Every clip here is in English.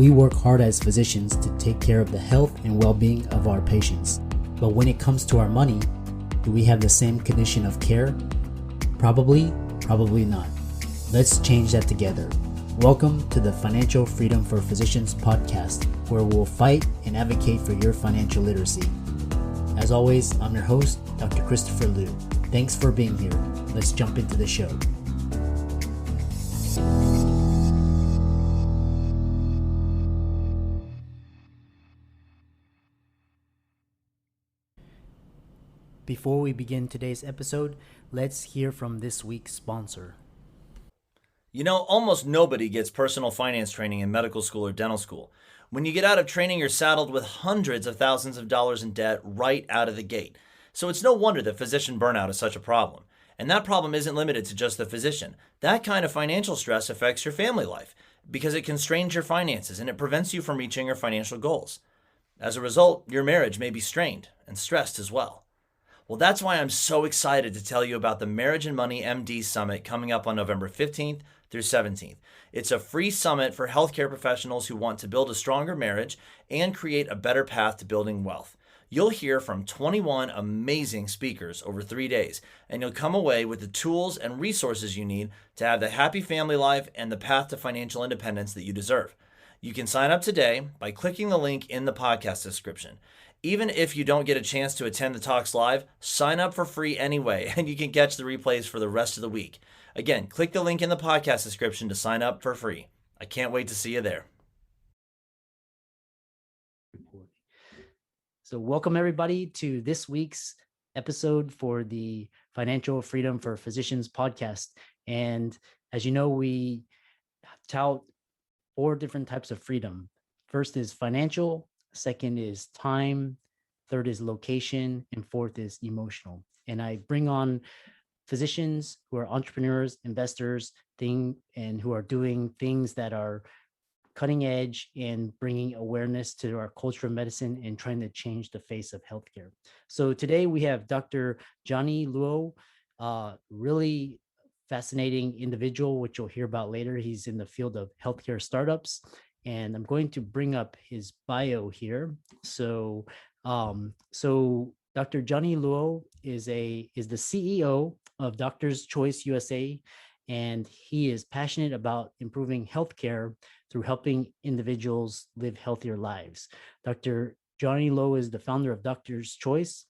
We work hard as physicians to take care of the health and well-being of our patients. But when it comes to our money, do we have the same condition of care? Probably not. Let's change that together. Welcome to the Financial Freedom for Physicians podcast, where we'll fight and advocate for your financial literacy. As always, I'm your host, Dr. Christopher Liu. Thanks for being here. Let's jump into the show. Before we begin today's episode, let's hear from this week's sponsor. You know, almost nobody gets personal finance training in medical school or dental school. When you get out of training, you're saddled with hundreds of thousands of dollars in debt right out of the gate. So it's no wonder that physician burnout is such a problem. And that problem isn't limited to just the physician. That kind of financial stress affects your family life because it constrains your finances and it prevents you from reaching your financial goals. As a result, your marriage may be strained and stressed as well. Well, that's why I'm so excited to tell you about the Marriage and Money MD Summit coming up on November 15th through 17th. It's a free summit for healthcare professionals who want to build a stronger marriage and create a better path to building wealth. You'll hear from 21 amazing speakers over 3 days, and you'll come away with the tools and resources you need to have the happy family life and the path to financial independence that you deserve. You can sign up today by clicking the link in the podcast description. Even if you don't get a chance to attend the talks live, sign up for free anyway, and you can catch the replays for the rest of the week. Again, click the link in the podcast description to sign up for free. I can't wait to see you there. So welcome everybody to this week's episode for the Financial Freedom for Physicians podcast. And as you know, we tout 4 different types of freedom. First is financial, second is time, third is location, and fourth is emotional. And I bring on physicians who are entrepreneurs, investors, and who are doing things that are cutting edge and bringing awareness to our culture of medicine and trying to change the face of healthcare. So today we have Dr. Johnny Luo, really fascinating individual, which you'll hear about later. He's in the field of healthcare startups. And I'm going to bring up his bio here. So Dr. Johnny Luo is the CEO of Doctors Choice USA, and he is passionate about improving healthcare through helping individuals live healthier lives. Dr. Johnny Luo is the founder of Doctor's Choice,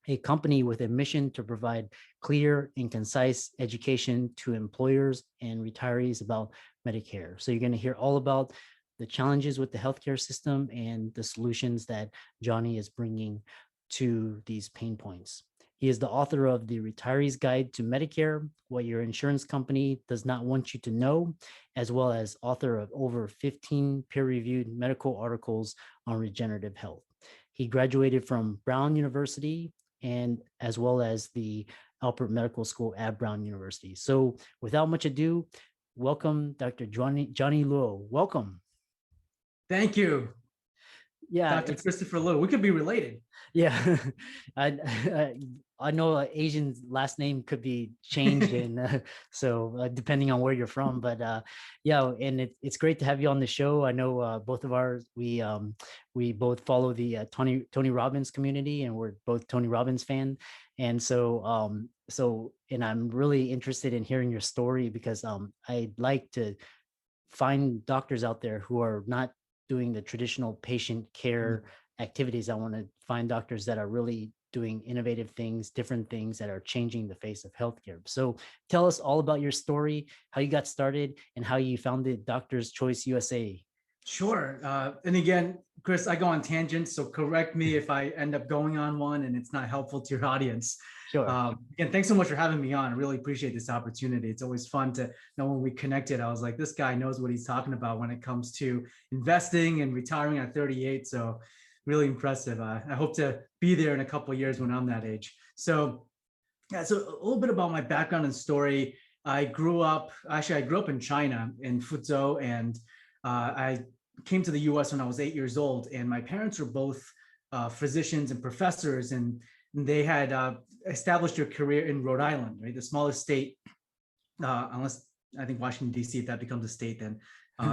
a company with a mission to provide clear and concise education to employers and retirees about Medicare. So you're going to hear all about the challenges with the healthcare system and the solutions that Johnny is bringing to these pain points. He is the author of The Retiree's Guide to Medicare, What Your Insurance Company Does Not Want You to Know, as well as author of over 15 peer-reviewed medical articles on regenerative health. He graduated from Brown University and as well as the Alpert Medical School at Brown University. So without much ado, welcome Dr. Johnny Luo. Welcome. Thank you. Yeah, Dr. Christopher Liu. We could be related. Yeah, I know Asian last name could be changed, and so depending on where you're from. But yeah, and it's great to have you on the show. I know both of ours we both follow the Tony Robbins community, and we're both Tony Robbins fan. And so and I'm really interested in hearing your story because I'd like to find doctors out there who are not doing the traditional patient care activities. I want to find doctors that are really doing innovative things, different things that are changing the face of healthcare. So tell us all about your story, how you got started, and how you founded Doctors Choice USA. Sure. And again, Chris, I go on tangents, so correct me if I end up going on one and it's not helpful to your audience. Sure. Again, thanks so much for having me on. I really appreciate this opportunity. It's always fun to know when we connected. I was like, this guy knows what he's talking about when it comes to investing and retiring at 38. So really impressive. I hope to be there in a couple of years when I'm that age. So yeah, so a little bit about my background and story. I grew up in China, in Fuzhou, and I came to the US when I was 8 years old, and my parents were both physicians and professors, and they had established their career in Rhode Island, right? The smallest state, unless I think Washington, D.C., if that becomes a state, then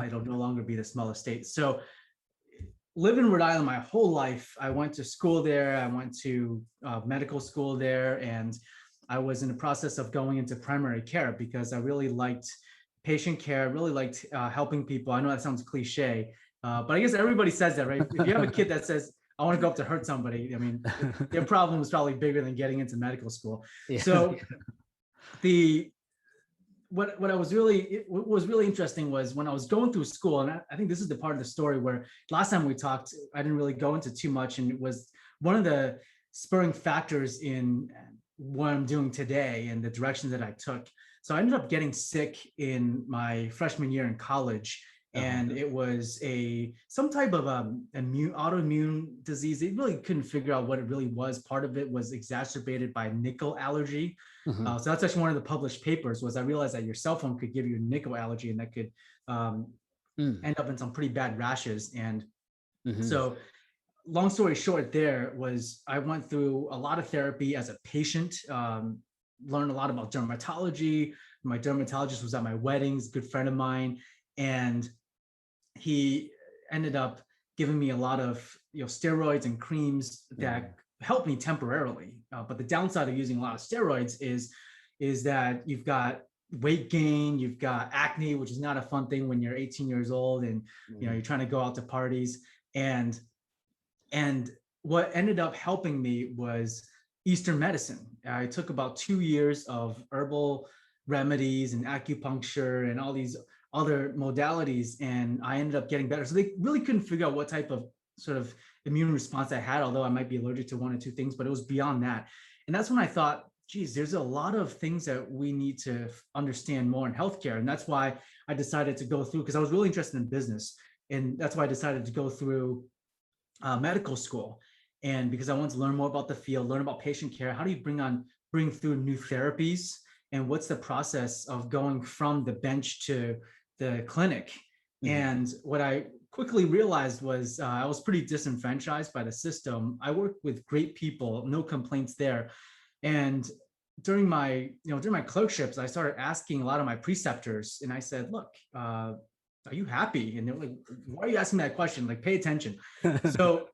It'll no longer be the smallest state. So lived in Rhode Island my whole life. I went to school there. I went to medical school there, and I was in the process of going into primary care because I really liked patient care, really liked helping people. I know that sounds cliche, but I guess everybody says that, right? If you have a kid that says, I want to go up to hurt somebody, I mean, their problem is probably bigger than getting into medical school. Yeah. So the what I was really what was really interesting was when I was going through school, and I think this is the part of the story where last time we talked, I didn't really go into too much, and it was one of the spurring factors in what I'm doing today and the direction that I took. So I ended up getting sick in my freshman year in college, and it was some type of autoimmune disease. They really couldn't figure out what it really was. Part of it was exacerbated by nickel allergy. So that's actually one of the published papers. Was I realized that your cell phone could give you a nickel allergy, and that could end up in some pretty bad rashes. And so, long story short, there was I went through a lot of therapy as a patient. Learned a lot about dermatology. My dermatologist was at my weddings, good friend of mine, and he ended up giving me a lot of steroids and creams that helped me temporarily. But the downside of using a lot of steroids is that you've got weight gain, you've got acne, which is not a fun thing when you're 18 years old and you're trying to go out to parties. And what ended up helping me was Eastern medicine. I took about 2 years of herbal remedies and acupuncture and all these other modalities, and I ended up getting better. So they really couldn't figure out what type of sort of immune response I had, although I might be allergic to 1 or 2 things, but it was beyond that. And that's when I thought, geez, there's a lot of things that we need to understand more in healthcare. And that's why I decided to go through, because I was really interested in business. And that's why I decided to go through medical school. And because I wanted to learn more about the field, learn about patient care. How do you bring through new therapies? And what's the process of going from the bench to the clinic? And what I quickly realized was I was pretty disenfranchised by the system. I worked with great people, no complaints there. And during my clerkships, I started asking a lot of my preceptors, and I said, look, are you happy? And they're like, why are you asking that question? Like, pay attention. So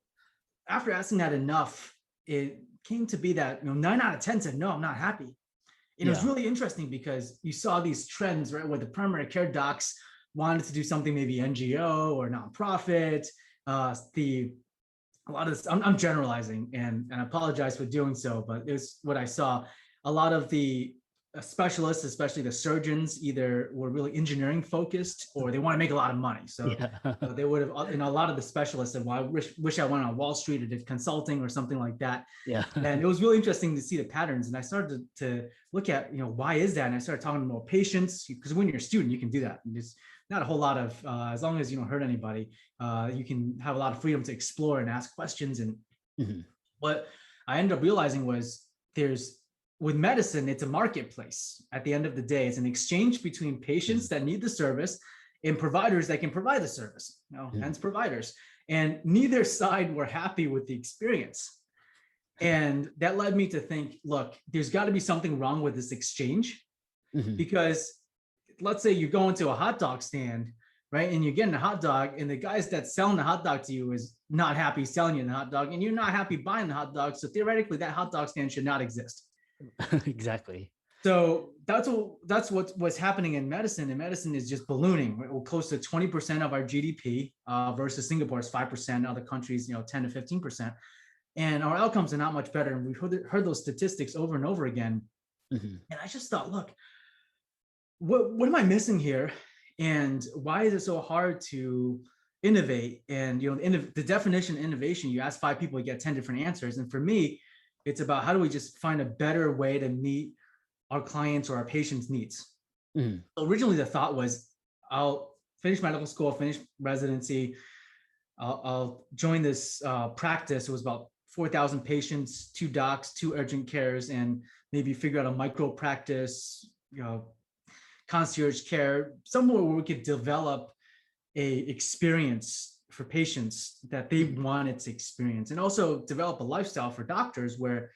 after asking that enough, it came to be that 9 out of 10 said, no, I'm not happy. And it was really interesting because you saw these trends, right, where the primary care docs wanted to do something, maybe NGO or nonprofit. A lot of this, I'm generalizing, and I apologize for doing so, but it's what I saw. A lot of the specialists, especially the surgeons, either were really engineering focused or they want to make a lot of money. So they would have, a lot of the specialists said, well, I wish I went on Wall Street or did consulting or something like that. And it was really interesting to see the patterns. And I started to look at, why is that? And I started talking to more patients, because when you're a student, you can do that. And there's not a whole lot of, as long as you don't hurt anybody, you can have a lot of freedom to explore and ask questions. And what I ended up realizing was with medicine, it's a marketplace. At the end of the day, it's an exchange between patients that need the service and providers that can provide the service, hence providers. And neither side were happy with the experience. And that led me to think, look, there's got to be something wrong with this exchange, because let's say you go into a hot dog stand, right? And you're getting a hot dog, and the guys that's selling the hot dog to you is not happy selling you the hot dog, and you're not happy buying the hot dog. So theoretically, that hot dog stand should not exist. Exactly. So that's what's happening in medicine. And medicine is just ballooning. We're close to 20% of our GDP versus Singapore's 5%, other countries, 10 to 15%. And our outcomes are not much better. And we've heard those statistics over and over again. And I just thought, look, what am I missing here? And why is it so hard to innovate? And the definition of innovation, you ask 5 people, you get 10 different answers. And for me, it's about how do we just find a better way to meet our clients or our patients' needs. So originally, the thought was, I'll finish medical school, finish residency, I'll join this practice. It was about 4,000 patients, 2 docs, 2 urgent cares, and maybe figure out a micro practice, concierge care, somewhere where we could develop a experience for patients that they wanted to experience, and also develop a lifestyle for doctors where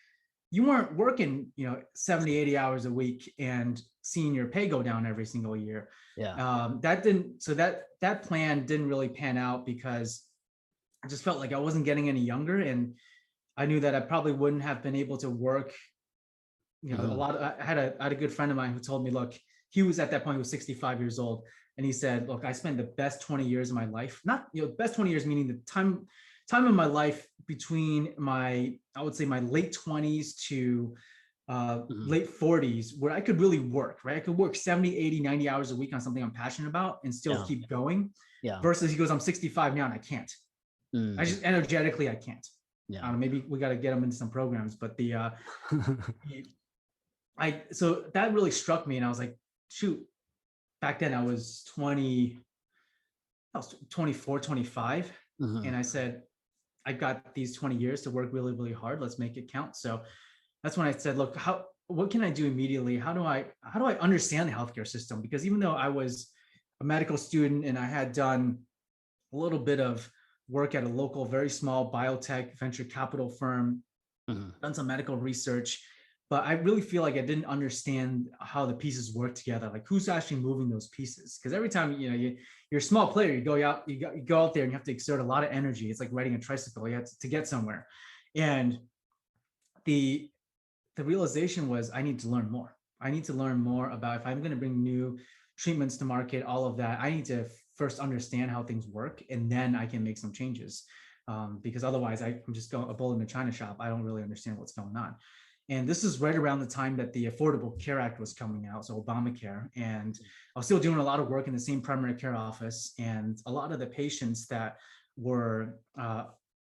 you weren't working, 70, 80 hours a week and seeing your pay go down every single year. Yeah. That plan didn't really pan out because I just felt like I wasn't getting any younger, and I knew that I probably wouldn't have been able to work. Mhm. I had a good friend of mine who told me, look, he was at that point, he was 65 years old. And he said, look, I spent the best 20 years of my life, not, best 20 years, meaning the time of my life between I would say my late 20s to Mhm. late 40s, where I could really work, right? I could work 70, 80, 90 hours a week on something I'm passionate about and still Yeah. keep going. Yeah. Versus he goes, I'm 65 now and I can't. I Mm. just energetically, I can't. I Yeah. don't know, maybe we got to get them into some programs, but so that really struck me, and I was like, shoot, back then I was 24, 25. Mhm. And I said, I got these 20 years to work really, really hard. Let's make it count. So that's when I said, look, what can I do immediately? How do I understand the healthcare system? Because even though I was a medical student and I had done a little bit of work at a local, very small biotech venture capital firm, Mhm. done some medical research, but I really feel like I didn't understand how the pieces work together, like who's actually moving those pieces. Because every time you're a small player, you go out there and you have to exert a lot of energy. It's like riding a tricycle. You have to get somewhere, and the realization was I need to learn more. I need to learn more about, if I'm going to bring new treatments to market, all of that. I need to first understand how things work, and then I can make some changes. Because otherwise, I'm just going a bull in the china shop. I don't really understand what's going on. And this is right around the time that the Affordable Care Act was coming out, so Obamacare. And I was still doing a lot of work in the same primary care office. And a lot of the patients that were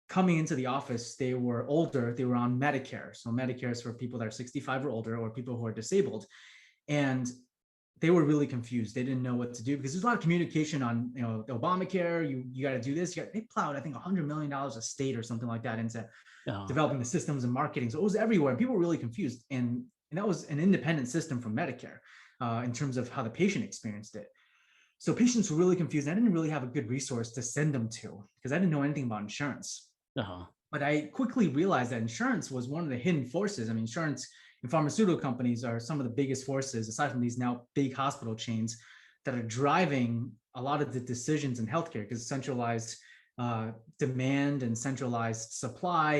coming into the office, they were older, they were on Medicare. So Medicare is for people that are 65 or older, or people who are disabled. And they were really confused. They didn't know what to do because there's a lot of communication on, the Obamacare. You got to do this. They plowed, I think, $100 million a state or something like that into Yeah. developing the systems and marketing. So it was everywhere. And people were really confused. And that was an independent system from Medicare in terms of how the patient experienced it. So patients were really confused. I didn't really have a good resource to send them to because I didn't know anything about insurance. Uh-huh. But I quickly realized that insurance was one of the hidden forces. I mean, insurance and pharmaceutical companies are some of the biggest forces, aside from these now big hospital chains, that are driving a lot of the decisions in healthcare, because centralized demand and centralized supply,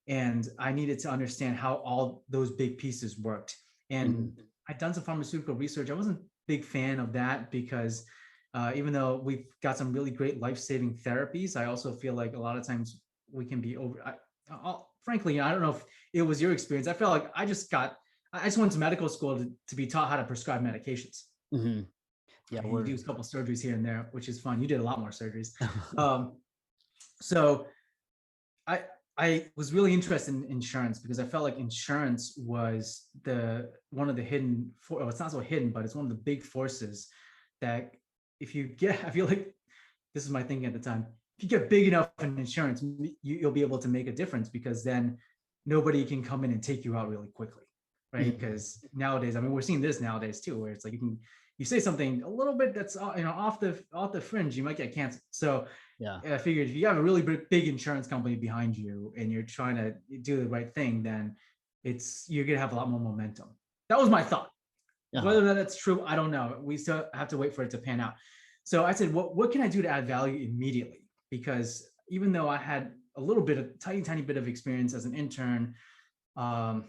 and I needed to understand how all those big pieces worked. And Mhm. I'd done some pharmaceutical research. I wasn't a big fan of that because even though we've got some really great life-saving therapies, I also feel like a lot of times we can be frankly, I don't know if it was your experience. I felt like I just went to medical school to be taught how to prescribe medications. Mhm. Yeah, And you we're do a couple surgeries here and there, which is fun. You did a lot more surgeries. Um, so I I was really interested in insurance because I felt like insurance was one of the hidden, it's not so hidden, but it's one of the big forces that I feel like this is my thinking at the time. If you get big enough in insurance, you'll be able to make a difference, because then nobody can come in and take you out really quickly, right? Mhm. Because nowadays, I mean, we're seeing this nowadays too, where it's like you say something a little bit that's off the fringe, you might get canceled. So Yeah. I figured if you have a really big insurance company behind you and you're trying to do the right thing, then you're gonna have a lot more momentum. That was my thought. Uh-huh. Whether or not that's true, I don't know. We still have to wait for it to pan out. So I said, what can I do to add value immediately? Because even though I had a little bit of tiny bit of experience as an intern,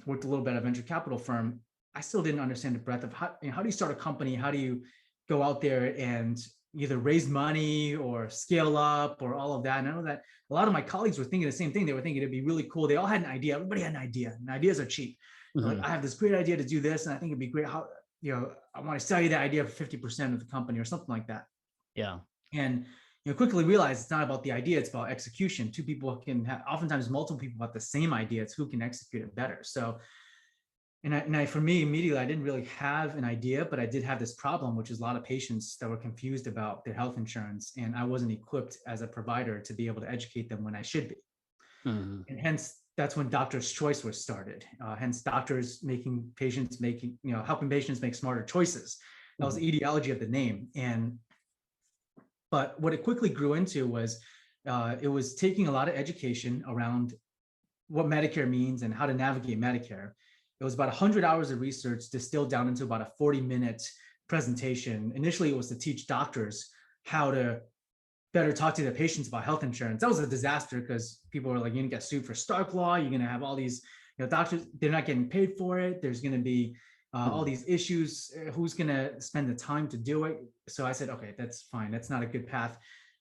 worked a little bit at a venture capital firm, I still didn't understand the breadth of how do you start a company? How do you go out there and either raise money or scale up or all of that? And I know that a lot of my colleagues were thinking the same thing. They were thinking it'd be really cool. They all had an idea. Everybody had an idea, and ideas are cheap. They're like, Mhm. I have this great idea to do this, and I think it'd be great. How, I want to sell you the idea for 50% of the company or something like that. Yeah. And quickly realize it's not about the idea, it's about execution. Two people can have, oftentimes multiple people have the same idea. It's who can execute it better. So for me, immediately, I didn't really have an idea, but I did have this problem, which is a lot of patients that were confused about their health insurance, and I wasn't equipped as a provider to be able to educate them when I should be. Mhm. And hence, that's when Doctor's Choice was started. Hence, doctors helping patients make smarter choices. That was Mhm. the etiology of the name. But what it quickly grew into was it was taking a lot of education around what Medicare means and how to navigate Medicare. It was about 100 hours of research distilled down into about a 40-minute presentation. Initially, it was to teach doctors how to better talk to their patients about health insurance. That was a disaster because people were like, you're gonna get sued for Stark Law. You're gonna have all these, doctors, they're not getting paid for it. There's gonna be all these issues. Who's gonna spend the time to do it? So I said, okay, that's fine. That's not a good path.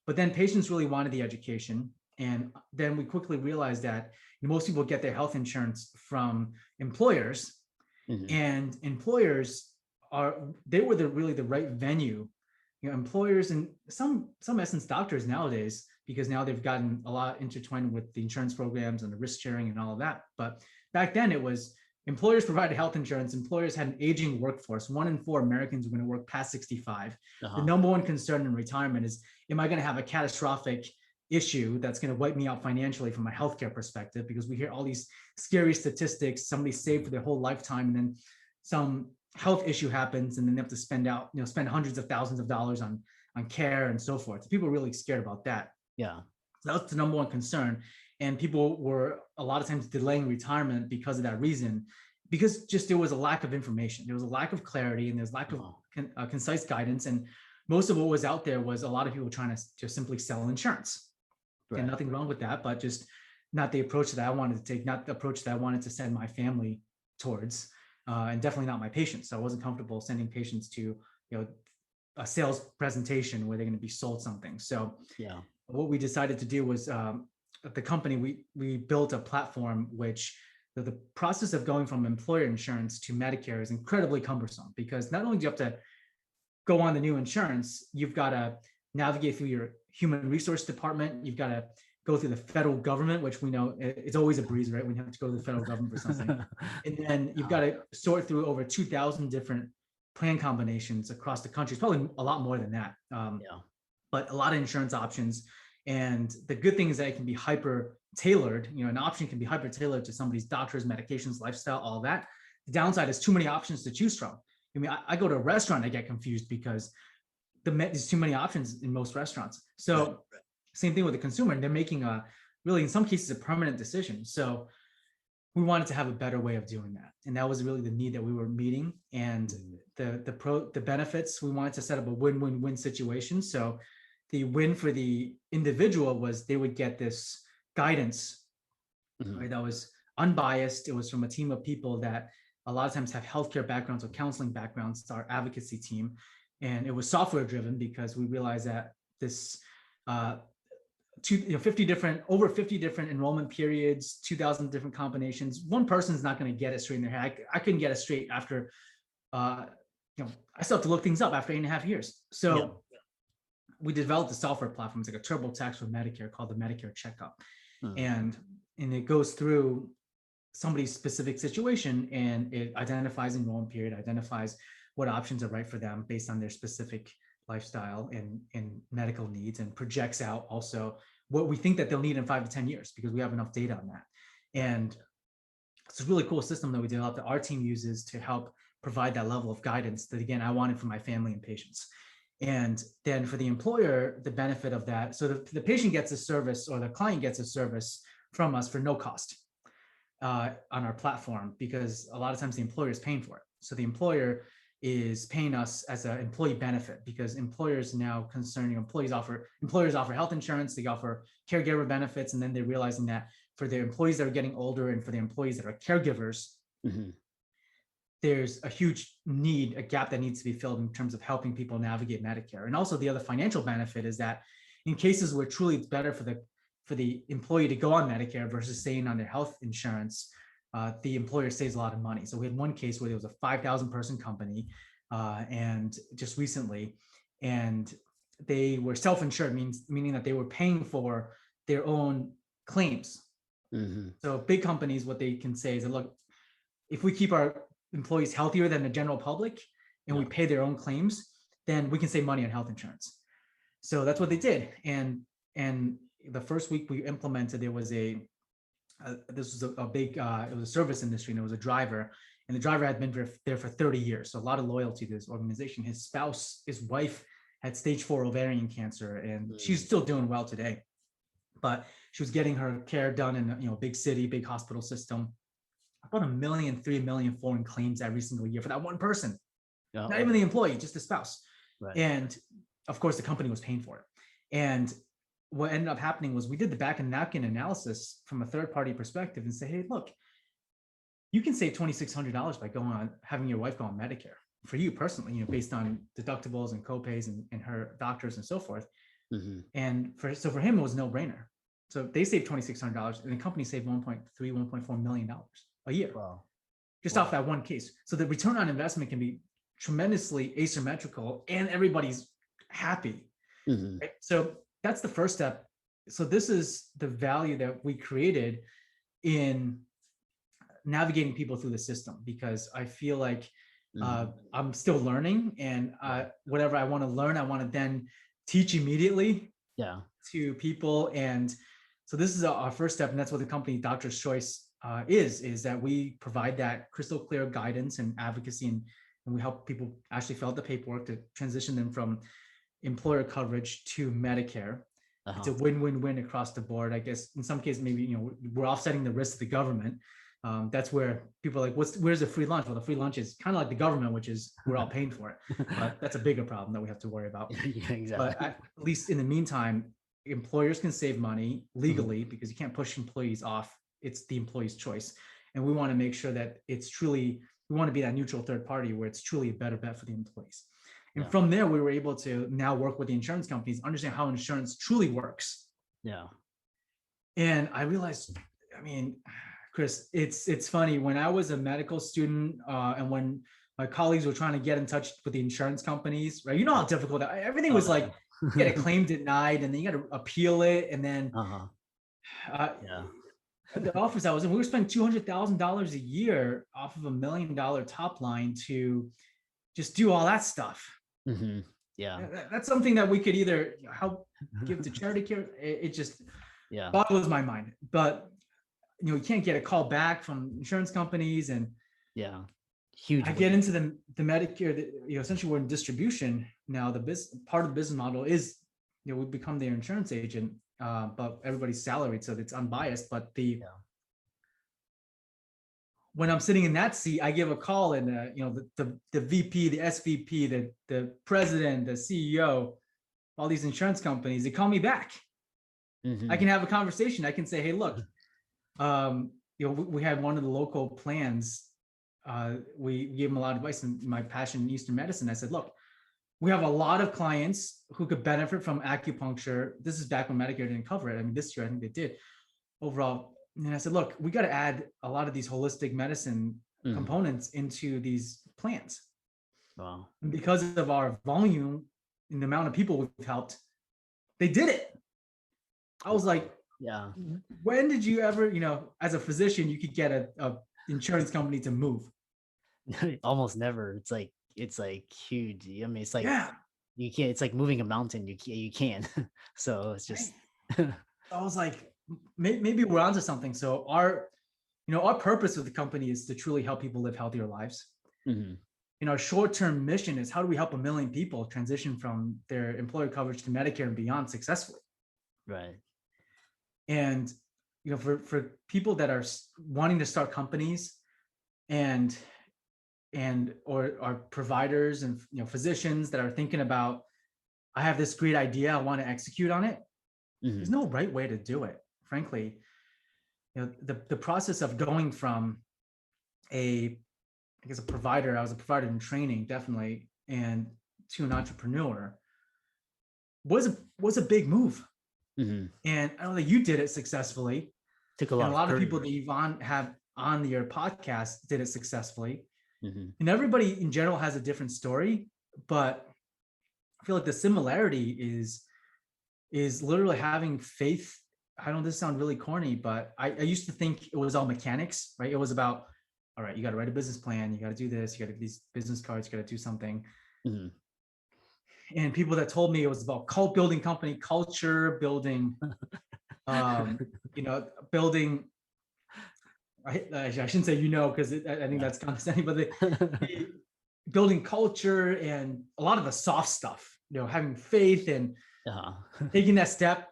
But then patients really wanted the education. And then we quickly realized that most people get their health insurance from employers, and employers they were really the right venue. Employers and some essence doctors nowadays, because now they've gotten a lot intertwined with the insurance programs and the risk sharing and all of that. But back then it was employers provided health insurance. Employers had an aging workforce. 1 in 4 Americans are going to work past 65. The number one concern in retirement is, am I going to have a catastrophic issue that's going to wipe me out financially from a healthcare perspective? Because we hear all these scary statistics. Somebody saved for their whole lifetime, and then some health issue happens, and then they have to spend hundreds of thousands of dollars on care and so forth. People are really scared about that. Yeah. So that was the number one concern. And people were a lot of times delaying retirement because of that reason, because just there was a lack of information. There was a lack of clarity, and there's lack of concise guidance. And most of what was out there was a lot of people trying to just simply sell insurance. Right. And nothing wrong with that, but just not the approach that I wanted to take, not the approach that I wanted to send my family towards. And definitely not my patients. So I wasn't comfortable sending patients to, a sales presentation where they're going to be sold something. So what we decided to do was, the company, we built a platform which the process of going from employer insurance to Medicare is incredibly cumbersome, because not only do you have to go on the new insurance, you've got to navigate through your human resource department. You've got to go through the federal government, which we know it's always a breeze, right? When you have to go to the federal government for something. And then you've got to sort through over 2,000 different plan combinations across the country. It's probably a lot more than that. But a lot of insurance options. And the good thing is that it can be hyper tailored. An option can be hyper tailored to somebody's doctors, medications, lifestyle, all that. The downside is too many options to choose from. I mean, I go to a restaurant, I get confused because there's too many options in most restaurants. So same thing with the consumer, and they're making really, in some cases, a permanent decision. So we wanted to have a better way of doing that. And that was really the need that we were meeting. And the benefits, we wanted to set up a win-win-win situation. So the win for the individual was they would get this guidance, right, that was unbiased. It was from a team of people that a lot of times have healthcare backgrounds or counseling backgrounds, our advocacy team. And it was software driven because we realized that this 50 different enrollment periods, 2,000 different combinations. One person's not going to get it straight in their head. I couldn't get it straight after, I still have to look things up after 8.5 years. So we developed a software platform. It's like a TurboTax for Medicare called the Medicare Checkup. And it goes through somebody's specific situation, and it identifies enrollment period, identifies what options are right for them based on their specific lifestyle and medical needs, and projects out also what we think that they'll need in 5 to 10 years, because we have enough data on that. And it's a really cool system that we developed that our team uses to help provide that level of guidance that, again, I wanted for my family and patients. And then for the employer, the benefit of that, so the patient gets a service, or the client gets a service from us for no cost on our platform, because a lot of times the employer is paying for it. So the employer is paying us as an employee benefit, because employers now employers offer health insurance, they offer caregiver benefits, and then they're realizing that for their employees that are getting older and for the employees that are caregivers, there's a huge need, a gap that needs to be filled in terms of helping people navigate Medicare. And also the other financial benefit is that in cases where truly it's better for the employee to go on Medicare versus staying on their health insurance, the employer saves a lot of money. So we had one case where there was a 5,000 person company, and just recently, and they were self-insured, meaning that they were paying for their own claims. So big companies, what they can say is that, look, if we keep our employees healthier than the general public and we pay their own claims, then we can save money on health insurance. So that's what they did. And the first week we implemented, there was this was a big, it was a service industry, and it was a driver, and the driver had been there for 30 years. So a lot of loyalty to this organization. His wife had stage 4 ovarian cancer, and she's still doing well today. but she was getting her care done in a big city, big hospital system. About 1 million, 3 million foreign claims every single year for that one person, not even the employee, just the spouse. Right. And of course, the company was paying for it. And what ended up happening was we did the back and napkin analysis from a third party perspective and say, hey, look, you can save $2,600 by having your wife go on Medicare for you personally, based on deductibles and copays and her doctors and so forth. Mm-hmm. And for him, it was no brainer. So they saved $2,600 and the company saved $1.4 million a year. Wow. Just off that one case. So the return on investment can be tremendously asymmetrical and everybody's happy. Mm-hmm. Right? So that's the first step. So this is the value that we created in navigating people through the system, because I feel like I'm still learning, and whatever I want to learn, I want to then teach immediately to people. And so this is our first step, and that's what the company Doctor's Choice is that we provide that crystal clear guidance and advocacy, and we help people actually fill out the paperwork to transition them from employer coverage to Medicare. It's a win-win-win across the board. I guess in some cases, maybe we're offsetting the risk of the government. That's where people are like, where's the free lunch? Well, the free lunch is kind of like the government, which is we're all paying for it. But that's a bigger problem that we have to worry about. Yeah, exactly. But at least in the meantime, employers can save money legally because you can't push employees off. It's the employee's choice. And we want to make sure that we want to be that neutral third party where it's truly a better bet for the employees. And from there, we were able to now work with the insurance companies, understand how insurance truly works. Yeah. And I realized, Chris, it's funny, when I was a medical student and when my colleagues were trying to get in touch with the insurance companies, right? You know how difficult everything was. Like, you get a claim denied and then you got to appeal it. And then the office I was in, we were spending $200,000 a year off of $1 million top line to just do all that stuff. Mm-hmm. Yeah. That's something that we could either help give to charity care. It just boggles my mind. But you can't get a call back from insurance companies, and huge. I get into the Medicare. Essentially we're in distribution now. Part of the business model is we become their insurance agent, but everybody's salaried, so it's unbiased. But when I'm sitting in that seat, I give a call, and the VP, the SVP, the president, the CEO, all these insurance companies, they call me back. Mm-hmm. I can have a conversation. I can say, hey, look. We had one of the local plans. We gave them a lot of advice, and my passion in Eastern medicine. I said, look, we have a lot of clients who could benefit from acupuncture. This is back when Medicare didn't cover it. This year, I think they did overall. And I said, look, we got to add a lot of these holistic medicine components into these plans. Wow. And because of our volume and the amount of people we've helped, they did it. I was like, when did you ever, as a physician, you could get a insurance company to move? Almost never. It's like huge. It's like you can't. It's like moving a mountain. You can. So it's just. I was like, maybe we're onto something. So our purpose with the company is to truly help people live healthier lives. Mm-hmm. Our short-term mission is how do we help 1 million people transition from their employer coverage to Medicare and beyond successfully? Right. And for people that are wanting to start companies and are providers and physicians that are thinking about, I have this great idea, I want to execute on it. There's no right way to do it. Frankly, the process of going from a provider, I was a provider in training, definitely, and to an entrepreneur was a big move. Mm-hmm. And I know that you did it successfully. Took a lot of people that you've have on your podcast did it successfully. Mm-hmm. And everybody in general has a different story, but I feel like the similarity is literally having faith. I know this sounds really corny, but I used to think it was all mechanics, right? It was about, all right, you got to write a business plan, you got to do this, you got to get these business cards, you got to do something. Mm-hmm. And people that told me it was about building company culture, building, building. I shouldn't say because I think that's condescending, but building culture and a lot of the soft stuff, having faith and taking that step.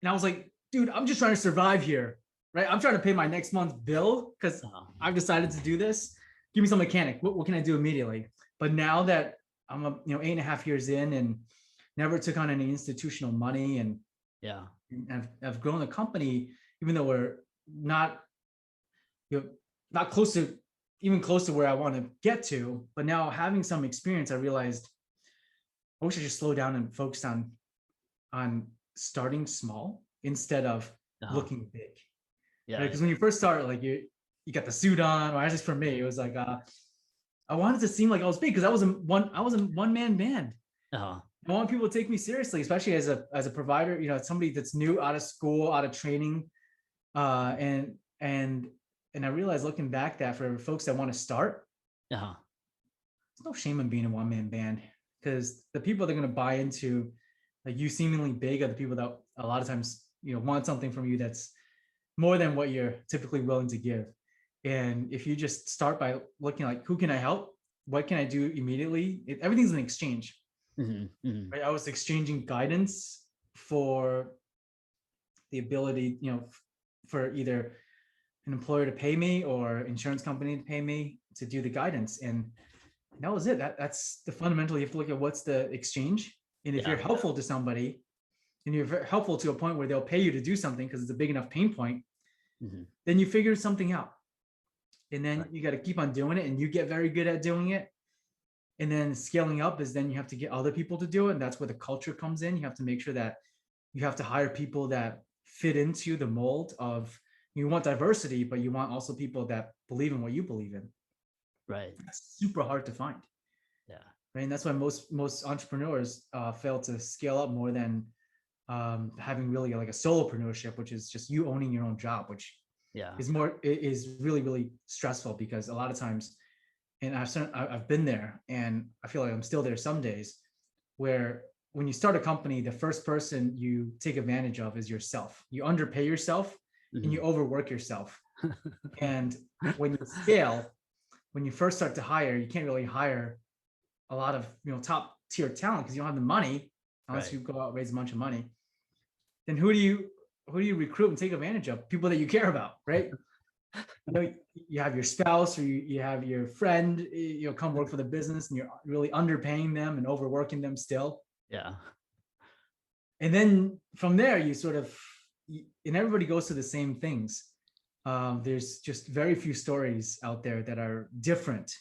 And I was like, dude, I'm just trying to survive here, right? I'm trying to pay my next month's bill because I've decided to do this. Give me some mechanic. What can I do immediately? But now that I'm 8.5 years in and never took on any institutional money, and Yeah. I've grown the company, even though we're not, not close to, even close to where I want to get to. But now having some experience, I realized I wish I just slow down and focus on starting small instead of looking big. Yeah. Because when you first start, like you got the suit on, or at least for me, it was like I wanted to seem like I was big because I was a one man band. I want people to take me seriously, especially as a provider, somebody that's new, out of school, out of training. And I realized looking back that for folks that want to start, there's no shame in being a one man band, because the people that are going to buy into like you seemingly big are the people that a lot of times, want something from you that's more than what you're typically willing to give. And if you just start by looking like, who can I help? What can I do immediately? Everything's an exchange. Right? I was exchanging guidance for the ability, for either an employer to pay me or insurance company to pay me to do the guidance. And that was it. That's the fundamental. You have to look at what's the exchange. And if you're helpful to somebody and you're helpful to a point where they'll pay you to do something because it's a big enough pain point, then you figure something out. And then you got to keep on doing it, and you get very good at doing it. And then scaling up is then you have to get other people to do it. And that's where the culture comes in. You have to make sure that you have to hire people that fit into the mold of, you want diversity, but you want also people that believe in what you believe in. Right. That's super hard to find. Yeah. Right. And that's why most entrepreneurs fail to scale up more than having really like a solopreneurship, which is just you owning your own job, which is really, really stressful, because a lot of times, and I've been there, and I feel like I'm still there some days, where when you start a company, the first person you take advantage of is yourself. You underpay yourself and you overwork yourself. And when you scale, when you first start to hire, you can't really hire a lot of top tier talent because you don't have the money unless you go out and raise a bunch of money. Then who do you recruit and take advantage of? People that you care about, right? You have your spouse, or you have your friend, come work for the business, and you're really underpaying them and overworking them still. Yeah. And then from there, you sort of, and everybody goes through the same things. There's just very few stories out there that are different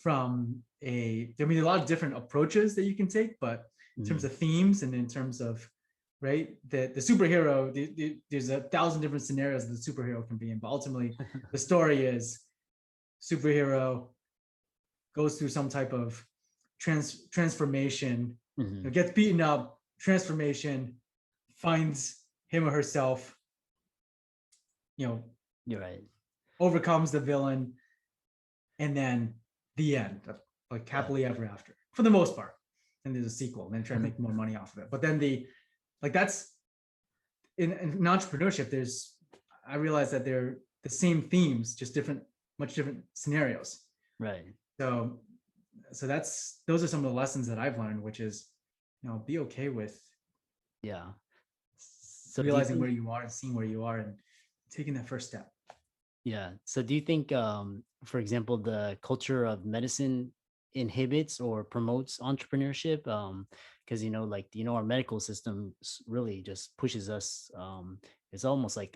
from a lot of different approaches that you can take, but in terms of themes and in terms of, right, the superhero, there's 1,000 different scenarios that the superhero can be in, but ultimately the story is superhero goes through some type of transformation, gets beaten up, transformation, finds him or herself, you're right, overcomes the villain, and then the end, like happily ever after for the most part. And there's a sequel, and then try to make more money off of it. But then that's in entrepreneurship, I realized that they're the same themes, just much different scenarios. Right. So those are some of the lessons that I've learned, which is, be okay with so realizing where you are and seeing where you are and taking that first step. Yeah. So do you think, for example, the culture of medicine inhibits or promotes entrepreneurship? Because our medical system really just pushes us. It's almost like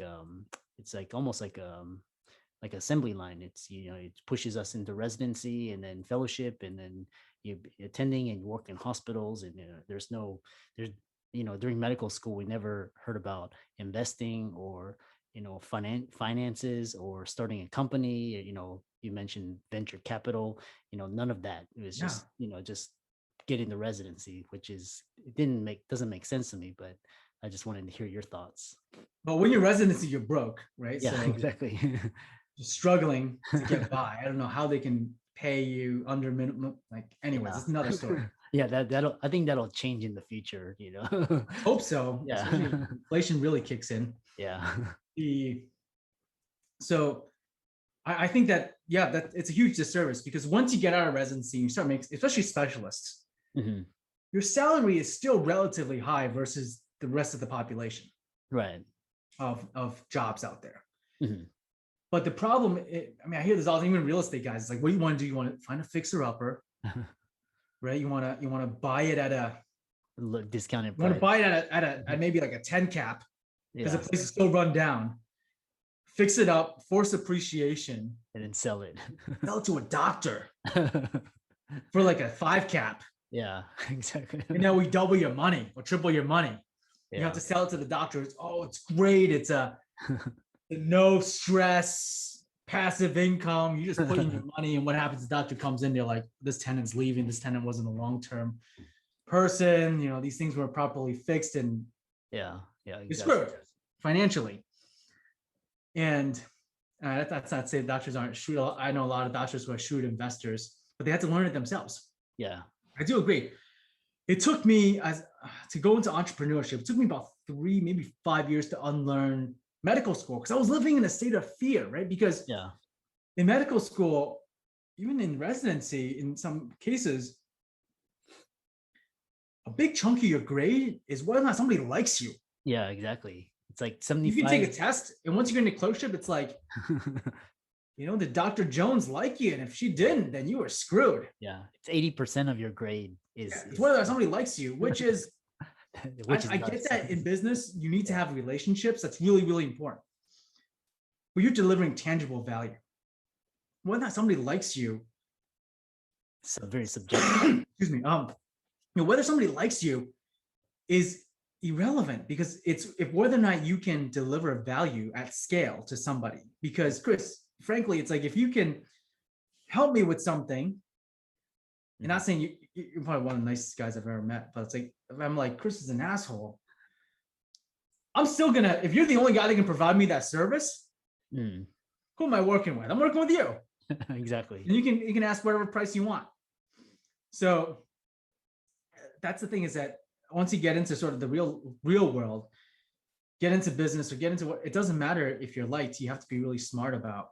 like assembly line. It's it pushes us into residency and then fellowship, and then you attending and you work in hospitals, and during medical school we never heard about investing or finances or starting a company. You mentioned venture capital. None of that. It was just just getting the residency, which doesn't make sense to me, but I just wanted to hear your thoughts. Well, when you're residency, you're broke, right? Yeah, so exactly. You're struggling to get by. I don't know how they can pay you under minimum. Anyways, it's another story. Yeah, I think that'll change in the future. Hope so. Yeah. Especially if inflation really kicks in. Yeah. So I think that it's a huge disservice, because once you get out of residency, you start making, especially specialists, your salary is still relatively high versus the rest of the population. Right. of jobs out there. Mhm. But the problem, I hear this all the time, even real estate guys. It's like, what do you want to do? You want to find a fixer upper, right? You want to buy it Discounted you want to price. buy it at maybe like a 10 cap because Yeah, the place is so run down. Fix it up, force appreciation, and then sell it. sell it to a doctor for like a 5 cap. Yeah, exactly. And now we double your money or triple your money. You have Yeah. to sell it to the doctor. It's great. It's a no stress, passive income. You just put in your money, and what happens? The doctor comes in, they're like, this tenant's leaving. This tenant wasn't a long-term person. These things were properly fixed, and Yeah, you're exactly. screwed financially. And that's not to say doctors aren't shrewd. I know a lot of doctors who are shrewd investors, but they had to learn it themselves. Yeah. I do agree. It took me to go into entrepreneurship. It took me about 3, maybe 5 years to unlearn medical school because I was living in a state of fear, right? Because Yeah. in medical school, even in residency, in some cases, a big chunk of your grade is whether or not somebody likes you. Yeah, exactly. It's like You can take a 75. test, and once you're into clerkship, it's like, did Dr. Jones like you? And if she didn't, then you were screwed. Yeah, it's 80% of your grade is, It's whether somebody likes you, which is, which is I get nuts. that in business, you need to have relationships. That's really, really important. But you're delivering tangible value. Whether or not somebody likes you, So very subjective. excuse me, whether somebody likes you is irrelevant because it's whether or not you can deliver value at scale to somebody. Because Chris, frankly, it's like if you can help me with something, and not saying you're probably one of the nicest guys I've ever met, but it's like if I'm like, Chris is an asshole, I'm still gonna, if you're the only guy that can provide me that service, who am I working with? I'm working with you. Exactly. And you can ask whatever price you want. So that's the thing, is that once you get into sort of the real world, get into business or get into what, it doesn't matter if you're liked, you have to be really smart about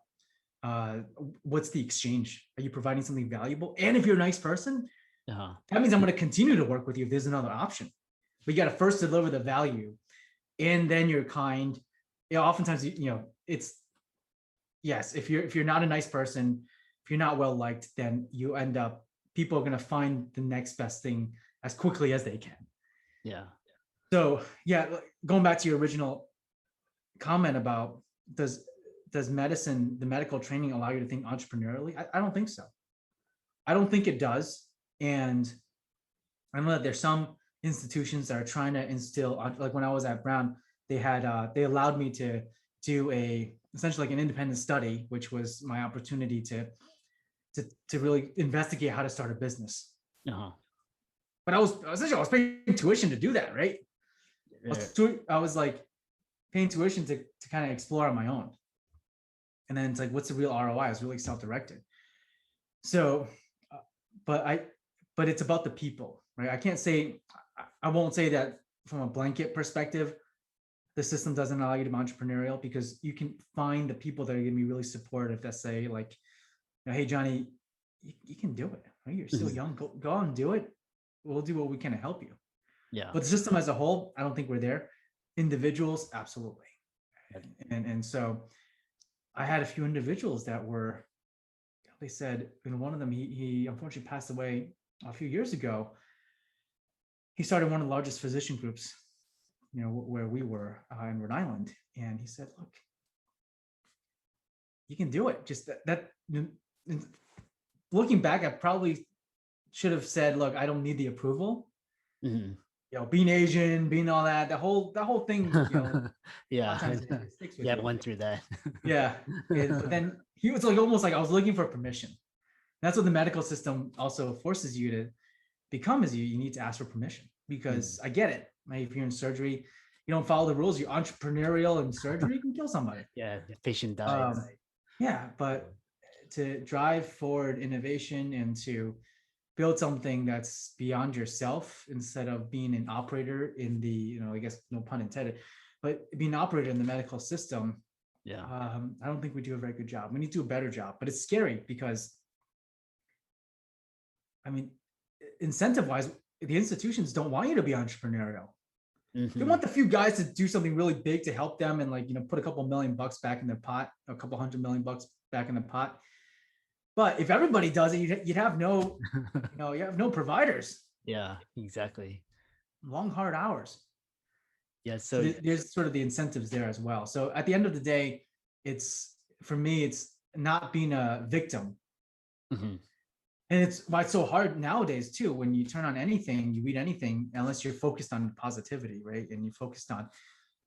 what's the exchange. Are you providing something valuable? And if you're a nice person, that means I'm going to continue to work with you if there's another option. But you got to first deliver the value, and then you're kind. Oftentimes, it's, yes, if you're not a nice person, if you're not well liked, then you end up, people are going to find the next best thing as quickly as they can. Yeah. So yeah, going back to your original comment about does medicine, the medical training, allow you to think entrepreneurially? I don't think so. I don't think it does. And I know that there's some institutions that are trying to instill, like when I was at Brown, they allowed me to do essentially like an independent study, which was my opportunity to really investigate how to start a business. But I was paying tuition to do that, right? I was like paying tuition to kind of explore on my own. And then it's like, what's the real ROI? I was really self-directed. So, but it's about the people, right? I won't say that from a blanket perspective, the system doesn't allow you to be entrepreneurial, because you can find the people that are going to be really supportive that say like, hey, Johnny, you can do it. Right? You're still young. Go on and do it. We'll do what we can to help you. Yeah. But the system as a whole, I don't think we're there. Individuals, absolutely. And so I had a few individuals that were, they said, one of them, he unfortunately passed away a few years ago. He started one of the largest physician groups, where we were in Rhode Island. And he said, look, you can do it. Just that looking back, I probably should have said, look, I don't need the approval. Being Asian, being all that, the whole thing, yeah. Sticks with Yeah, you. went through that. Yeah. But then he was like, almost like I was looking for permission. That's what the medical system also forces you to become, is you need to ask for permission, because I get it. Right? If you're in surgery, you don't follow the rules, you're entrepreneurial in surgery, you can kill somebody. Yeah, the patient dies. Yeah, but to drive forward innovation and to build something that's beyond yourself, instead of being an operator in the, I guess no pun intended, but being an operator in the medical system. Yeah. I don't think we do a very good job. We need to do a better job, but it's scary because, incentive-wise, the institutions don't want you to be entrepreneurial. They want the few guys to do something really big to help them and like, put a couple $1,000,000 back in the pot, a couple $100 million back in the pot. But if everybody does it, you'd have no, you have no providers. Yeah, exactly. Long, hard hours. Yeah. So So there's sort of the incentives there as well. So at the end of the day, for me, it's not being a victim. mhm, And it's why it's so hard nowadays too. When you turn on anything, you read anything, unless you're focused on positivity, right? And you're focused on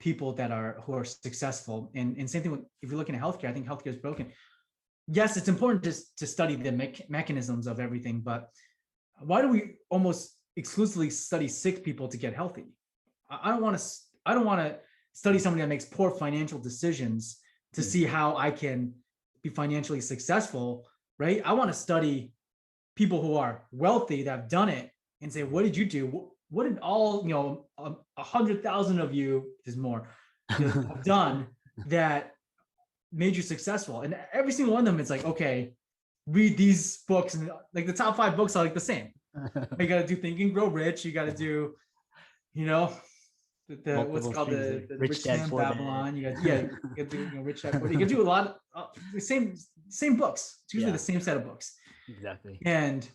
people who are successful. And same thing with, if you're looking at healthcare, I think healthcare is broken. Yes, it's important to study the mechanisms of everything, but why do we almost exclusively study sick people to get healthy? I don't want to study somebody that makes poor financial decisions to see how I can be financially successful, right? I want to study people who are wealthy that have done it and say, what did you do? What did all, 100,000 of you, is more, have done that made you successful? And every single one of them, it's like, okay, read these books, and like the top 5 books are like the same. You got to do Think and Grow Rich. You got to do, what's called the Rich Man Babylon. You got to do Rich Dad Poor Dad. You got to do a lot of the same books. It's usually the same set of books. exactly. And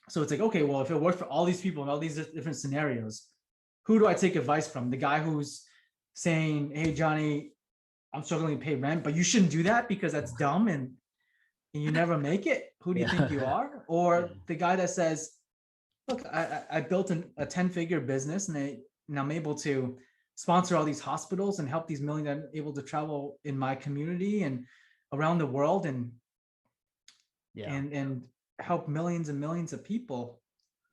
so it's like, okay, well, if it worked for all these people in all these different scenarios, who do I take advice from? The guy who's saying, hey, Johnny, I'm struggling to pay rent, but you shouldn't do that because that's dumb and you never make it. Who do you think you are? Or the guy that says, look, I built a 10-figure business and I'm able to sponsor all these hospitals and help these millions that I'm able to travel in my community and around the world and help millions and millions of people.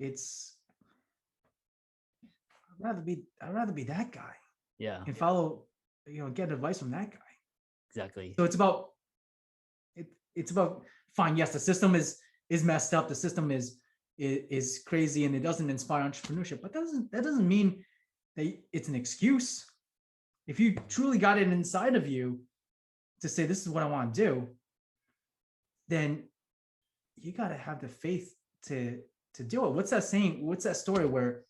I'd rather be that guy. Yeah. And follow, get advice from that guy. Exactly. So it's about fine. Yes, the system is messed up. The system is crazy and it doesn't inspire entrepreneurship, but that doesn't mean that it's an excuse. If you truly got it inside of you to say, this is what I want to do, then you got to have the faith to do it. What's that saying? What's that story where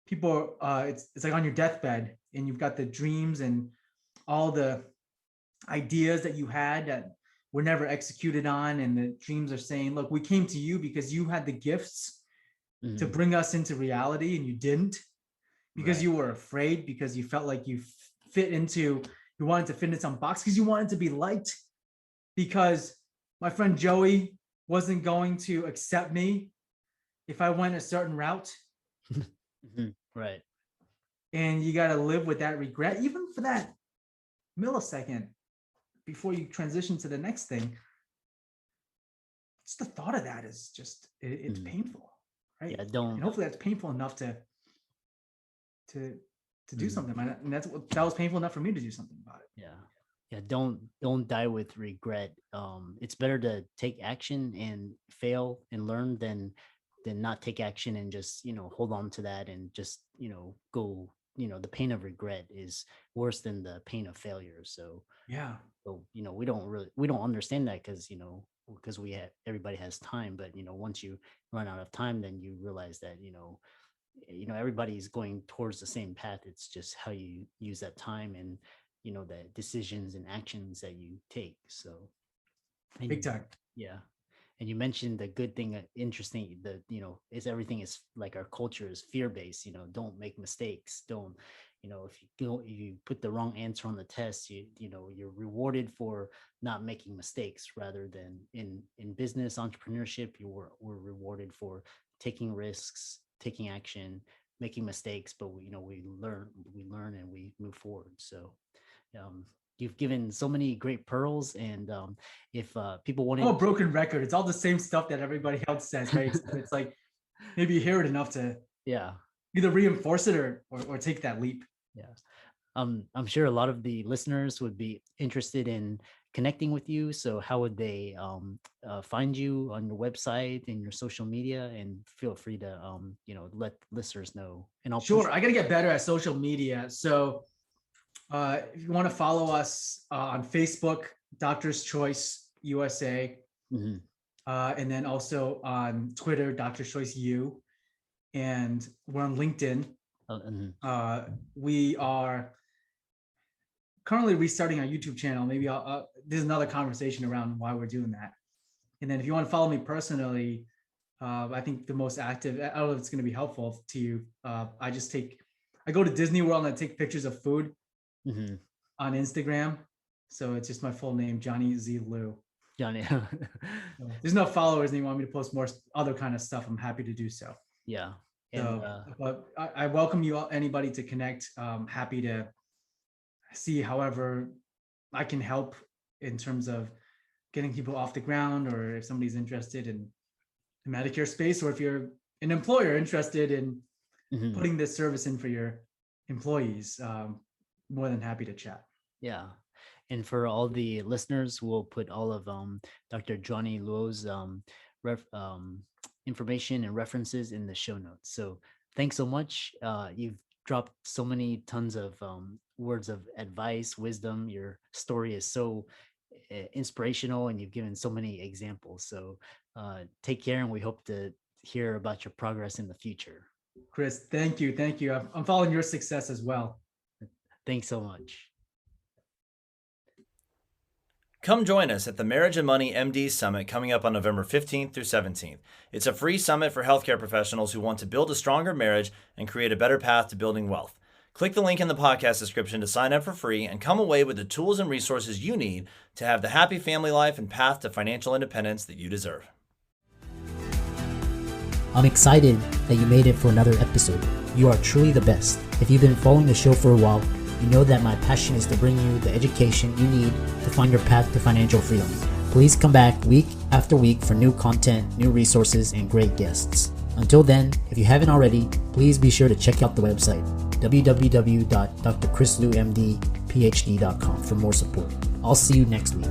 people, it's like on your deathbed and you've got the dreams and all the ideas that you had that were never executed on. And the dreams are saying, look, we came to you because you had the gifts to bring us into reality and you didn't, because you were afraid, because you felt like you wanted to fit into some box, because you wanted to be liked, because my friend Joey wasn't going to accept me if I went a certain route. Right. And you got to live with that regret, even for that millisecond before you transition to the next thing. Just the thought of that is just, it's painful, right? Yeah. And hopefully that's painful enough to do something. And that was painful enough for me to do something about it. Yeah. Don't die with regret. It's better to take action and fail and learn than not take action and just, hold on to that and just, go, the pain of regret is worse than the pain of failure. So we don't understand that because everybody has time, but once you run out of time, then you realize that everybody's going towards the same path. It's just how you use that time and the decisions and actions that you take. So big time. Yeah. And you mentioned the good thing, interesting, is everything is like our culture is fear-based, don't make mistakes. Don't, if you put the wrong answer on the test, you're rewarded for not making mistakes, rather than in business entrepreneurship, we're rewarded for taking risks, taking action, making mistakes, but we learn and we move forward. So you've given so many great pearls, and if people want a broken record, it's all the same stuff that everybody else says, right? It's like maybe you hear it enough to either reinforce it or take that leap. I'm sure a lot of the listeners would be interested in connecting with you. So how would they find you on your website and your social media? And feel free to let listeners know. And Sure, I gotta get better at social media. So if you want to follow us on Facebook, Doctor's Choice USA, and then also on Twitter, Doctor's Choice U, and we're on LinkedIn, Mhm. We are currently restarting our YouTube channel. Maybe there's another conversation around why we're doing that. And then if you want to follow me personally, I think the most active, I don't know if it's going to be helpful to you. I go to Disney World and I take pictures of food Mhm. on Instagram. So it's just my full name, Johnny Z. Liu. Johnny. So there's no followers and you want me to post more other kind of stuff, I'm happy to do so. Yeah. And So, but I welcome you all, anybody to connect. Happy to see however I can help in terms of getting people off the ground, or if somebody's interested in the Medicare space, or if you're an employer interested in mhm. putting this service in for your employees, more than happy to chat. Yeah. And for all the listeners, we'll put all of Dr. Johnny Luo's information and references in the show notes. So thanks so much. You've dropped so many tons of words of advice, wisdom. Your story is so inspirational, and you've given so many examples. So take care, and we hope to hear about your progress in the future. Chris, thank you. Thank you. I'm following your success as well. Thanks so much. Come join us at the Marriage and Money MD Summit coming up on November 15th through 17th. It's a free summit for healthcare professionals who want to build a stronger marriage and create a better path to building wealth. Click the link in the podcast description to sign up for free and come away with the tools and resources you need to have the happy family life and path to financial independence that you deserve. I'm excited that you made it for another episode. You are truly the best. If you've been following the show for a while, you know that my passion is to bring you the education you need to find your path to financial freedom. Please come back week after week for new content, new resources, and great guests. Until then, if you haven't already, please be sure to check out the website, www.drchrislumdphd.com for more support. I'll see you next week.